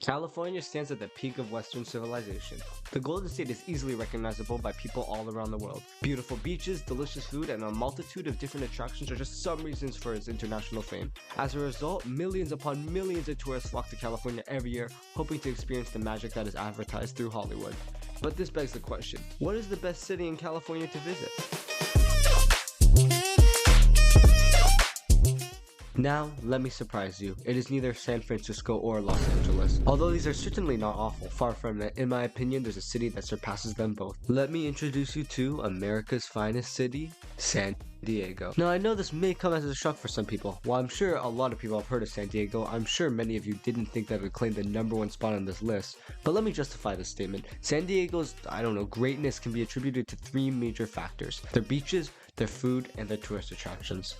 California stands at the peak of Western civilization. The Golden State is easily recognizable by people all around the world. Beautiful beaches, delicious food, and a multitude of different attractions are just some reasons for its international fame. As a result, millions upon millions of tourists flock to California every year, hoping to experience the magic that is advertised through Hollywood. But this begs the question, what is the best city in California to visit? Now, let me surprise you. It is neither San Francisco or Los Angeles. Although these are certainly not awful, far from it, in my opinion, there's a city that surpasses them both. Let me introduce you to America's finest city, San Diego. Now, I know this may come as a shock for some people. While I'm sure a lot of people have heard of San Diego, I'm sure many of you didn't think that it would claim the #1 spot on this list. But let me justify this statement. San Diego's, greatness can be attributed to 3 major factors: their beaches, their food, and their tourist attractions.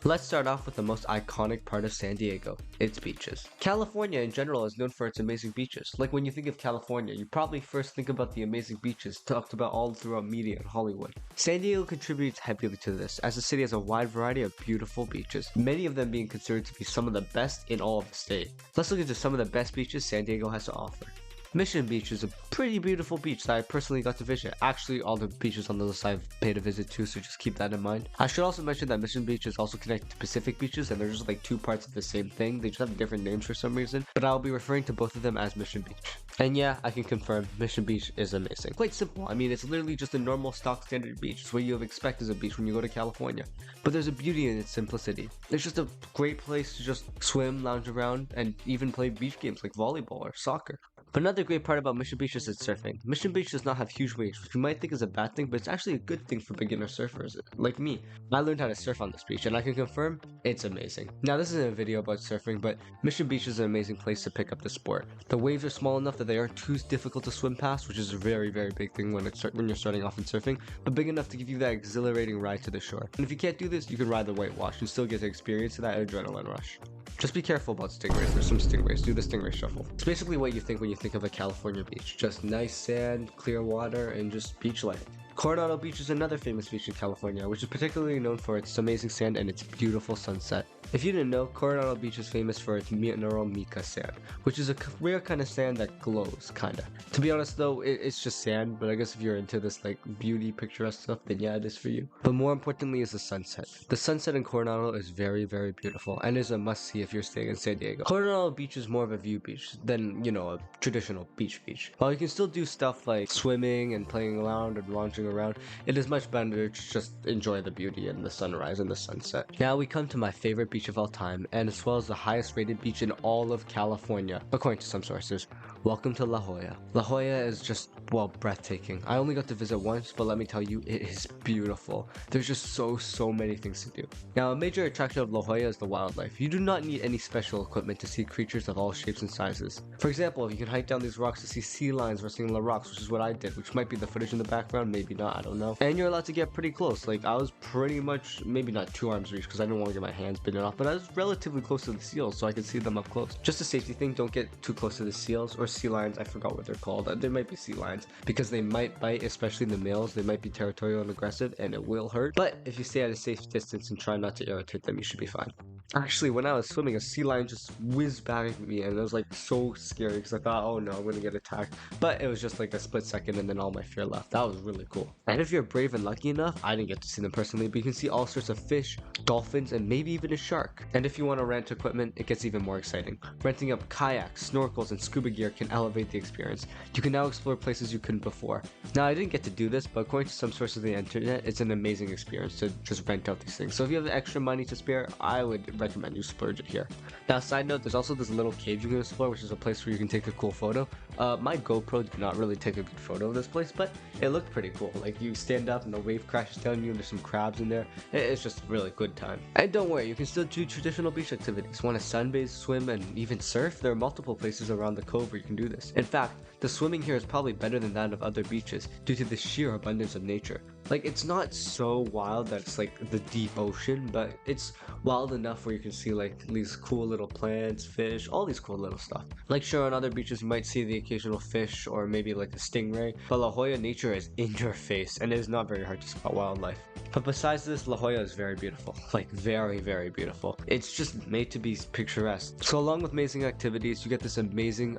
Let's start off with the most iconic part of San Diego, its beaches. California in general is known for its amazing beaches. Like when you think of California, you probably first think about the amazing beaches talked about all throughout media and Hollywood. San Diego contributes heavily to this, as the city has a wide variety of beautiful beaches, many of them being considered to be some of the best in all of the state. Let's look into some of the best beaches San Diego has to offer. Mission Beach is a pretty beautiful beach that I personally got to visit. Actually, all the beaches on the list I've paid a visit to, so just keep that in mind. I should also mention that Mission Beach is also connected to Pacific Beaches, and they're just like 2 parts of the same thing. They just have different names for some reason, but I'll be referring to both of them as Mission Beach. And yeah, I can confirm, Mission Beach is amazing. Quite simple. I mean, it's literally just a normal stock standard beach. It's what you would expect as a beach when you go to California. But there's a beauty in its simplicity. It's just a great place to just swim, lounge around, and even play beach games like volleyball or soccer. But another great part about Mission Beach is its surfing. Mission Beach does not have huge waves, which you might think is a bad thing, but it's actually a good thing for beginner surfers like me. I learned how to surf on this beach, and I can confirm it's amazing. Now, this isn't a video about surfing, but Mission Beach is an amazing place to pick up the sport. The waves are small enough that they aren't too difficult to swim past, which is a very, very big thing when you're starting off in surfing, but big enough to give you that exhilarating ride to the shore. And if you can't do this, you can ride the whitewash and still get to experience that adrenaline rush. Just be careful about stingrays. There's some stingrays. Do the stingray shuffle. It's basically what you think when you think of a California beach. Just nice sand, clear water, and just beach life. Coronado Beach is another famous beach in California, which is particularly known for its amazing sand and its beautiful sunset. If you didn't know, Coronado Beach is famous for its mineral mica sand, which is a rare kind of sand that glows, kinda. To be honest though, it's just sand, but I guess if you're into this like beauty picturesque stuff, then yeah, it is for you. But more importantly is the sunset. The sunset in Coronado is very, very beautiful, and is a must-see if you're staying in San Diego. Coronado Beach is more of a view beach than, a traditional beach. While you can still do stuff like swimming and playing around and lounging around, it is much better to just enjoy the beauty and the sunrise and the sunset. Now we come to my favorite beach of all time, and as well as the highest rated beach in all of California, according to some sources. Welcome to La Jolla. La Jolla is just, well, breathtaking. I only got to visit once, but let me tell you, it is beautiful. There's just so many things to do. Now, a major attraction of La Jolla is the wildlife. You do not need any special equipment to see creatures of all shapes and sizes. For example, you can hike down these rocks to see sea lions resting on the rocks, which is what I did, which might be the footage in the background, maybe not, I don't know. And you're allowed to get pretty close. Like, I was pretty much, maybe not 2 arms reach, because I didn't want to get my hands bitten off, but I was relatively close to the seals, so I could see them up close. Just a safety thing, don't get too close to the seals, or sea lions, I forgot what they're called. They might be sea lions, because they might bite, especially the males. They might be territorial and aggressive, and it will hurt. But if you stay at a safe distance and try not to irritate them, you should be fine. Actually, when I was swimming, a sea lion just whizzed back at me, and it was like so scary, because I thought, oh no, I'm gonna get attacked. But it was just like a split second, and then all my fear left. That was really cool. And if you're brave and lucky enough, I didn't get to see them personally, but you can see all sorts of fish, dolphins, and maybe even a shark. And if you want to rent equipment, it gets even more exciting. Renting up kayaks, snorkels, and scuba gear can elevate the experience. You can now explore places you couldn't before. Now, I didn't get to do this, but according to some sources of the internet, it's an amazing experience to just rent out these things. So if you have extra money to spare, I would recommend you splurge it here. Now, side note, there's also this little cave you can explore, which is a place where you can take a cool photo. My GoPro did not really take a good photo of this place, but it looked pretty cool. Like, you stand up and the wave crashes down you, and there's some crabs in there. It's just a really good time. And don't worry, you can still do traditional beach activities. Want to sunbathe, swim, and even surf? There are multiple places around the cove where you can do this. In fact, the swimming here is probably better than that of other beaches due to the sheer abundance of nature. Like, it's not so wild that it's like the deep ocean, but it's wild enough where you can see like these cool little plants, fish, all these cool little stuff. Like, sure, on other beaches you might see the occasional fish or maybe like a stingray, but La Jolla nature is in your face, and it is not very hard to spot wildlife. But besides this, La Jolla is very beautiful. Like, very, very beautiful. It's just made to be picturesque. So along with amazing activities, you get this amazing,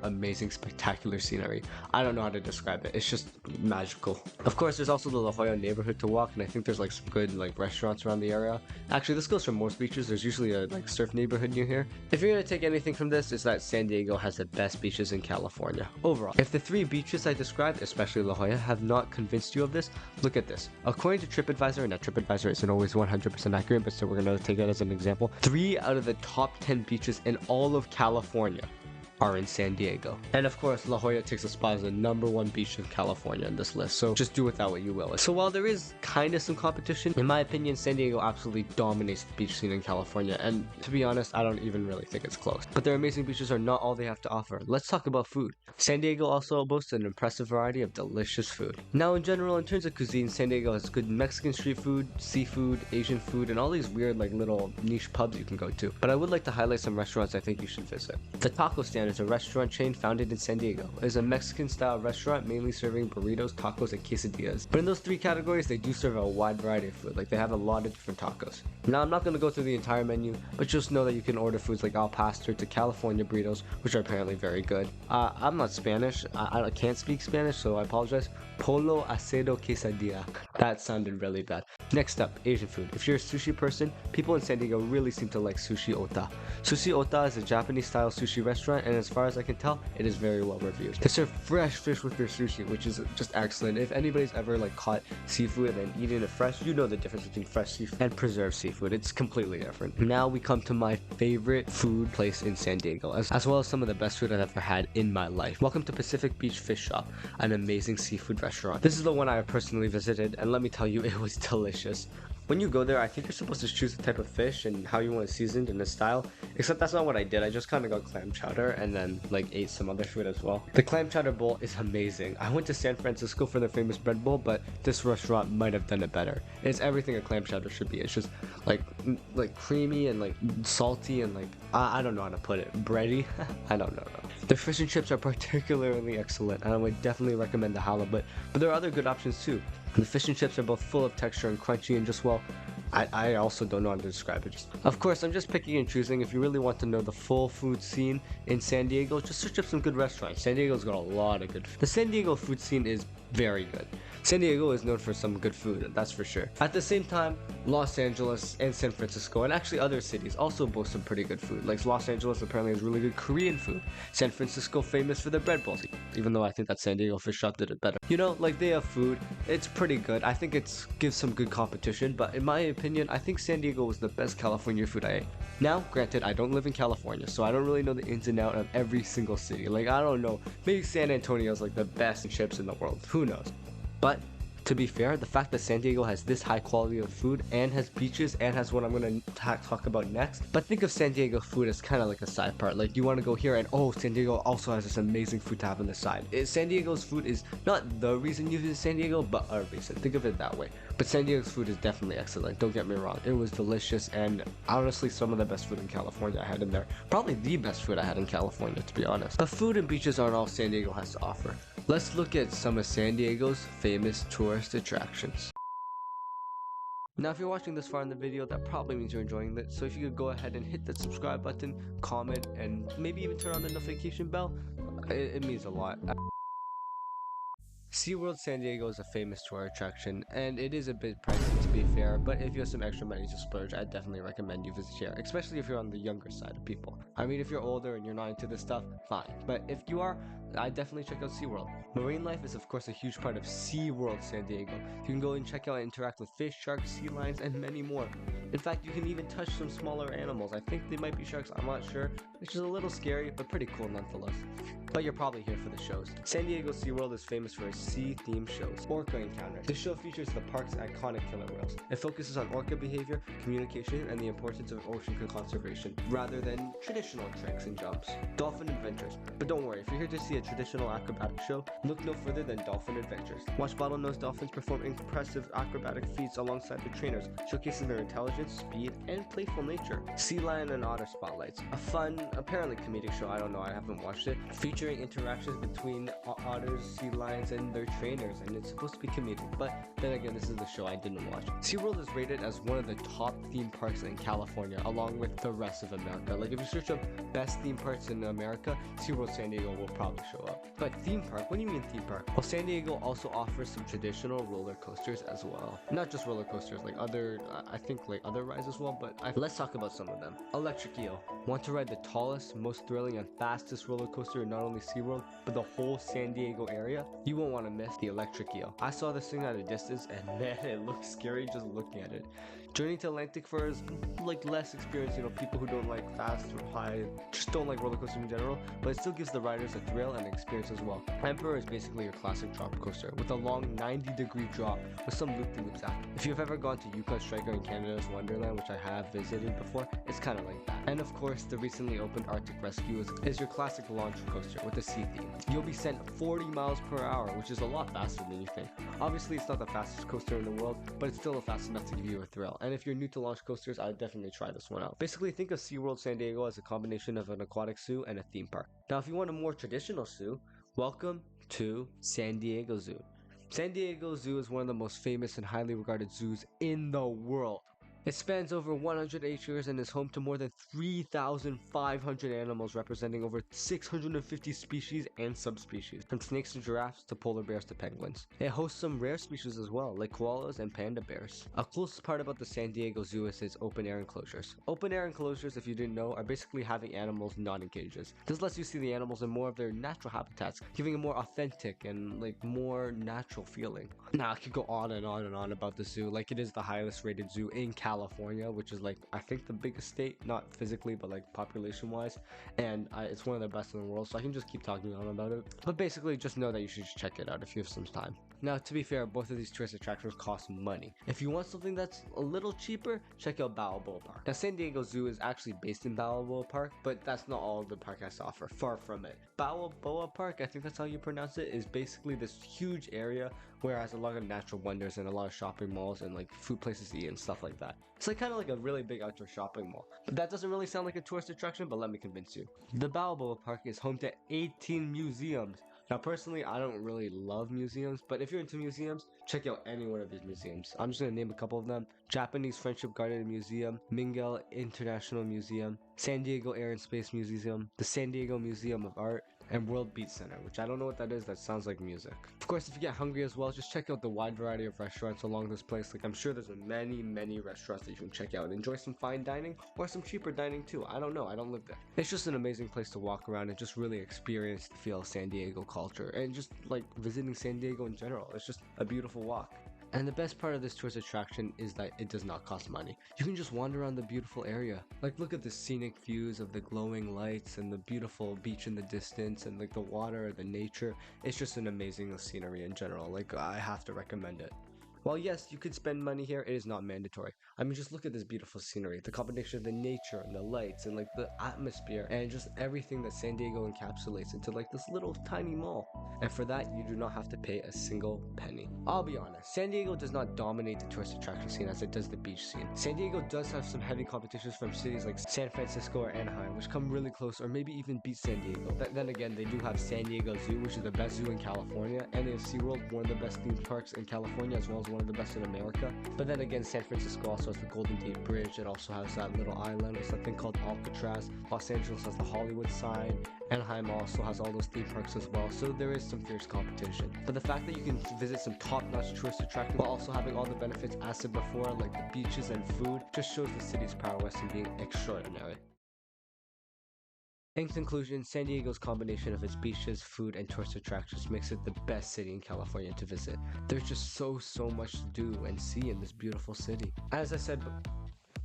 spectacular scenery. I don't know how to describe it. It's just magical. Of course, there's also the La Jolla neighborhood to walk, and I think there's like some good like restaurants around the area. Actually, this goes for most beaches. There's usually a like surf neighborhood near here. If you're gonna take anything from this, it's that San Diego has the best beaches in California overall. If the 3 beaches I described, especially La Jolla, have not convinced you of this, look at this. According to TripAdvisor, and now TripAdvisor isn't always 100% accurate, but still we're gonna take it as an example. 3 out of the top 10 beaches in all of California are in San Diego. And of course, La Jolla takes a spot as the #1 beach in California in this list, so just do with that what you will. So while there is kind of some competition, in my opinion, San Diego absolutely dominates the beach scene in California, and to be honest, I don't even really think it's close. But their amazing beaches are not all they have to offer. Let's talk about food. San Diego also boasts an impressive variety of delicious food. Now in general, in terms of cuisine, San Diego has good Mexican street food, seafood, Asian food, and all these weird like little niche pubs you can go to. But I would like to highlight some restaurants I think you should visit. The Taco Stand is a restaurant chain founded in San Diego. It is a Mexican-style restaurant mainly serving burritos, tacos, and quesadillas. But in those 3 categories, they do serve a wide variety of food. Like they have a lot of different tacos. Now I'm not going to go through the entire menu, but just know that you can order foods like al pastor to California burritos, which are apparently very good. I'm not Spanish. I can't speak Spanish, so I apologize. Polo acedo quesadilla. That sounded really bad. Next up, Asian food. If you're a sushi person, people in San Diego really seem to like Sushi Ota. Sushi Ota is a Japanese-style sushi restaurant, and as far as I can tell, it is very well reviewed. They serve fresh fish with their sushi, which is just excellent. If anybody's ever like caught seafood and then eating it fresh, you know the difference between fresh seafood and preserved seafood. It's completely different. Now we come to my favorite food place in San Diego, as well as some of the best food I've ever had in my life. Welcome to Pacific Beach Fish Shop, an amazing seafood restaurant. This is the one I have personally visited, and let me tell you, it was delicious. When you go there, I think you're supposed to choose the type of fish and how you want it seasoned and the style, except that's not what I did. I just kind of got clam chowder and then like ate some other food as well. The clam chowder bowl is amazing. I went to San Francisco for their famous bread bowl, but this restaurant might have done it better. It's everything a clam chowder should be. It's just like creamy and like salty and like I don't know how to put it, bready. I don't know. The fish and chips are particularly excellent, and I would definitely recommend the halibut, but there are other good options too. The fish and chips are both full of texture and crunchy, and just well, I also don't know how to describe it. Of course, I'm just picking and choosing. If you really want to know the full food scene in San Diego, just search up some good restaurants. San Diego's got a lot of good food. The San Diego food scene is very good. San Diego is known for some good food, that's for sure. At the same time, Los Angeles and San Francisco, and actually other cities, also boast some pretty good food. Like Los Angeles apparently has really good Korean food. San Francisco famous for their bread bowls, even though I think that San Diego Fish Shop did it better. You know, like they have food, it's pretty good. I think it gives some good competition, but in my opinion, I think San Diego was the best California food I ate. Now, granted, I don't live in California, so I don't really know the ins and outs of every single city. Like, I don't know, maybe San Antonio is like the best chips in the world, who knows? But to be fair, the fact that San Diego has this high quality of food and has beaches and has what I'm going to talk about next, but think of San Diego food as kind of like a side part. Like you want to go here and oh, San Diego also has this amazing food to have on the side. San Diego's food is not the reason you visit San Diego, but a reason. Think of it that way. But San Diego's food is definitely excellent, don't get me wrong. It was delicious and honestly some of the best food in California I had in there. Probably the best food I had in California, to be honest. But food and beaches aren't all San Diego has to offer. Let's look at some of San Diego's famous tourist attractions. Now if you're watching this far in the video, that probably means you're enjoying it, so if you could go ahead and hit that subscribe button, comment, and maybe even turn on the notification bell, it means a lot. SeaWorld San Diego is a famous tour attraction, and it is a bit pricey to be fair, but if you have some extra money to splurge, I definitely recommend you visit here, especially if you're on the younger side of people. I mean, if you're older and you're not into this stuff, fine, but if you are, I definitely check out SeaWorld. Marine life is of course a huge part of SeaWorld San Diego. You can go and check out and interact with fish, sharks, sea lions, and many more. In fact, you can even touch some smaller animals. I think they might be sharks, I'm not sure, which is a little scary, but pretty cool nonetheless. But you're probably here for the shows. San Diego SeaWorld is famous for its sea-themed shows, Orca Encounters. This show features the park's iconic killer whales. It focuses on orca behavior, communication, and the importance of ocean conservation, rather than traditional tricks and jumps. Dolphin Adventures. But don't worry, if you're here to see a traditional acrobatic show, look no further than Dolphin Adventures. Watch bottlenose dolphins perform impressive acrobatic feats alongside their trainers, showcasing their intelligence, speed, and playful nature. Sea lion and otter spotlights, a fun, apparently comedic show, I don't know, I haven't watched it, featuring interactions between otters, sea lions, and their trainers, and it's supposed to be comedic, but then again, this is the show I didn't watch. SeaWorld is rated as one of the top theme parks in California, along with the rest of America. Like, if you search up best theme parks in America, SeaWorld San Diego will probably show up. But theme park? What do you mean theme park? Well, San Diego also offers some traditional roller coasters as well. Not just roller coasters, like other, I think like other rides as well, but let's talk about some of them. Electric Eel. Want to ride the tallest, most thrilling, and fastest roller coaster in not only SeaWorld, but the whole San Diego area? You won't want to miss the Electric Eel. I saw this thing at a distance, and man, it looks scary just looking at it. Journey to Atlantic for is like less experienced, people who don't like fast or high, just don't like roller coasters in general, but it still gives the riders a thrill and experience as well. Emperor is basically your classic drop coaster with a long 90-degree drop with some loop-de-loops after. If you've ever gone to Yukon Striker in Canada's Wonderland, which I have visited before, it's kind of like that. And of course, the recently opened Arctic Rescue is your classic launch coaster with a sea theme. You'll be sent 40 miles per hour, which is a lot faster than you think. Obviously, it's not the fastest coaster in the world, but it's still fast enough to give you a thrill. And if you're new to launch coasters, I'd definitely try this one out. Basically, think of SeaWorld San Diego as a combination of an aquatic zoo and a theme park. Now, if you want a more traditional zoo, welcome to San Diego Zoo. San Diego Zoo is one of the most famous and highly regarded zoos in the world. It spans over 100 acres and is home to more than 3,500 animals representing over 650 species and subspecies, from snakes to giraffes to polar bears to penguins. It hosts some rare species as well, like koalas and panda bears. A cool part about the San Diego Zoo is its open-air enclosures. Open-air enclosures, if you didn't know, are basically having animals not in cages. This lets you see the animals in more of their natural habitats, giving a more authentic and more natural feeling. Now, I could go on and on and on about the zoo, like it is the highest rated zoo in California, which is I think the biggest state, not physically but population wise, and it's one of the best in the world, so I can just keep talking on about it. But basically, just know that you should check it out if you have some time. Now, to be fair, both of these tourist attractions cost money. If you want something that's a little cheaper, check out Balboa Park. Now, San Diego Zoo is actually based in Balboa Park, but that's not all the park has to offer. Far from it. Balboa Park, I think that's how you pronounce it, is basically this huge area where it has a lot of natural wonders and a lot of shopping malls and food places to eat and stuff like that. It's kind of like a really big outdoor shopping mall. But that doesn't really sound like a tourist attraction, but let me convince you. The Balboa Park is home to 18 museums. Now, personally, I don't really love museums, but if you're into museums, check out any one of these museums. I'm just going to name a couple of them. Japanese Friendship Garden Museum, Mingel International Museum, San Diego Air and Space Museum, the San Diego Museum of Art, and World Beat Center, which I don't know what that is. That sounds like music. Of course, if you get hungry as well, just check out the wide variety of restaurants along this place. I'm sure there's many restaurants that you can check out and enjoy some fine dining or some cheaper dining too. I don't know. I don't live there. It's just an amazing place to walk around and just really experience the feel of San Diego culture and just visiting San Diego in general. It's just a beautiful walk. And the best part of this tourist attraction is that it does not cost money. You can just wander around the beautiful area. Look at the scenic views of the glowing lights and the beautiful beach in the distance and the water, the nature. It's just an amazing scenery in general. I have to recommend it. While yes, you could spend money here, it is not mandatory. I mean, just look at this beautiful scenery, the combination of the nature and the lights and the atmosphere and just everything that San Diego encapsulates into this little tiny mall. And for that, you do not have to pay a single penny. I'll be honest, San Diego does not dominate the tourist attraction scene as it does the beach scene. San Diego does have some heavy competitions from cities like San Francisco or Anaheim, which come really close or maybe even beat San Diego. Then again, they do have San Diego Zoo, which is the best zoo in California, and they have SeaWorld, one of the best theme parks in California, as well as one of the best in America. But then again, San Francisco also has the Golden Gate Bridge. It also has that little island with something called Alcatraz. Los Angeles has the Hollywood sign. Anaheim also has all those theme parks as well, so there is some fierce competition. But the fact that you can visit some top-notch tourist attractions while also having all the benefits as said before, like the beaches and food, just shows the city's prowess in being extraordinary. In conclusion, San Diego's combination of its beaches, food, and tourist attractions makes it the best city in California to visit. There's just so much to do and see in this beautiful city. As I said,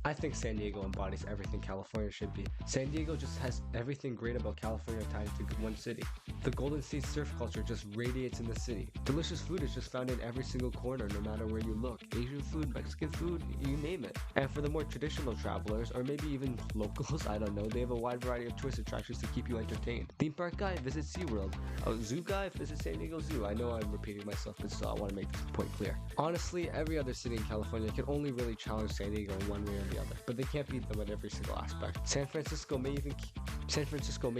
I think San Diego embodies everything California should be. San Diego just has everything great about California tied into one city. The Golden State surf culture just radiates in the city. Delicious food is just found in every single corner, no matter where you look. Asian food, Mexican food, you name it. And for the more traditional travelers, or maybe even locals, I don't know, they have a wide variety of tourist attractions to keep you entertained. Theme park guy, visit SeaWorld. Zoo guy, visit San Diego Zoo. I know I'm repeating myself, but still I want to make this point clear. Honestly, every other city in California can only really challenge San Diego in one way or the other, but they can't beat them in every single aspect. San Francisco may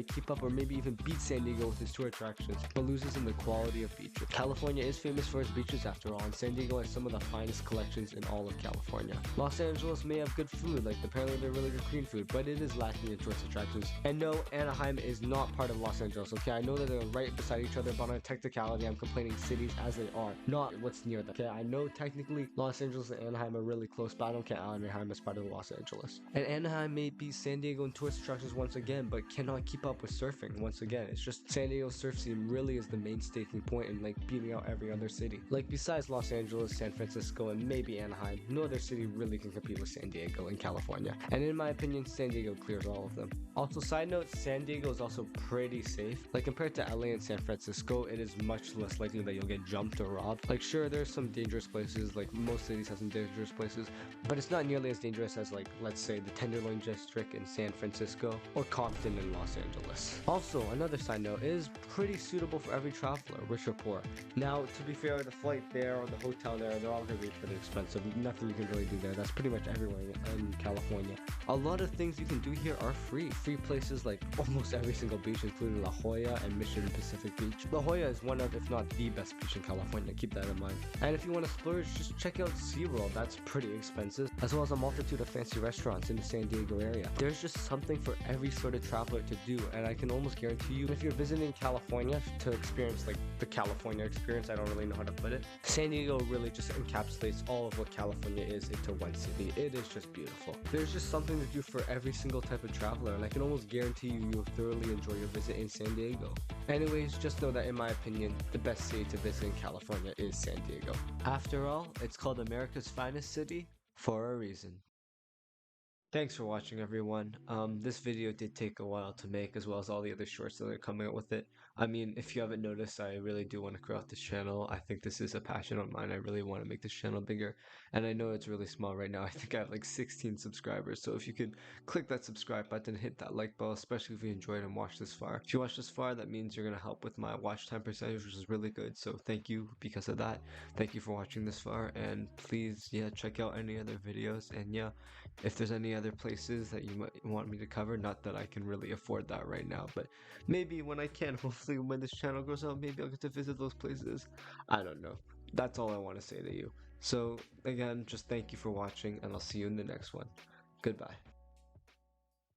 keep up or maybe even beat San Diego with its tour attractions, but loses in the quality of beaches. California is famous for its beaches after all, and San Diego has some of the finest collections in all of California. Los Angeles may have good food, like apparently they're really good Korean food, but it is lacking in tourist attractions. And no, Anaheim is not part of Los Angeles, okay? I know that they're right beside each other, but on a technicality, I'm complaining cities as they are, not what's near them. Okay, I know technically Los Angeles and Anaheim are really close, but I don't count Anaheim as part of Los Angeles. And Anaheim may beat San Diego in tourist attractions once again, but cannot keep up with surfing once again. It's just San Diego's surf scene really is the main staking point in like beating out every other city. Like besides Los Angeles, San Francisco, and maybe Anaheim, no other city really can compete with San Diego in California. And in my opinion, San Diego clears all of them. Also, side note, San Diego is also pretty safe. Like compared to LA and San Francisco, it is much less likely that you'll get jumped or robbed. Like sure, there's some dangerous places, like most cities have some dangerous places, but it's not nearly as dangerous as like, let's say, the Tenderloin District in San Francisco or Compton in Los Angeles. Also, another side note, it is pretty suitable for every traveler, rich or poor. Now, to be fair, the flight there or the hotel there, they're all going to be pretty expensive. Nothing you can really do there. That's pretty much everywhere in California. A lot of things you can do here are free. Free places like almost every single beach, including La Jolla and Mission Pacific Beach. La Jolla is one of, if not the best beach in California. Keep that in mind. And if you want to splurge, just check out SeaWorld. That's pretty expensive, as well as a multitude of fancy restaurants in the San Diego area. There's just something for every sort of traveler to do, and I can almost guarantee you, if you're visiting California to experience like the California experience, I don't really know how to put it, San Diego really just encapsulates all of what California is into one city. It is just beautiful. There's just something to do for every single type of traveler, and I can almost guarantee you you'll thoroughly enjoy your visit in San Diego. Anyways, just know that in my opinion, the best city to visit in California is San Diego. After all, it's called America's finest city for a reason. Thanks for watching, everyone. This video did take a while to make, as well as all the other shorts that are coming out with it. I mean, if you haven't noticed, I really do want to grow out this channel. I think this is a passion of mine. I really want to make this channel bigger, and I know it's really small right now. I think I have like 16 subscribers, so if you could click that subscribe button, hit that like bell, especially if you enjoyed and watched this far. If you watched this far, that means you're going to help with my watch time percentage, which is really good, so thank you because of that. Thank you for watching this far, and please, yeah, check out any other videos, and yeah, if there's any other places that you might want me to cover, not that I can really afford that right now, but maybe when I can, hopefully when this channel grows out, maybe I'll get to visit those places. I don't know. That's all I want to say to you. So again, just thank you for watching, and I'll see you in the next one. Goodbye.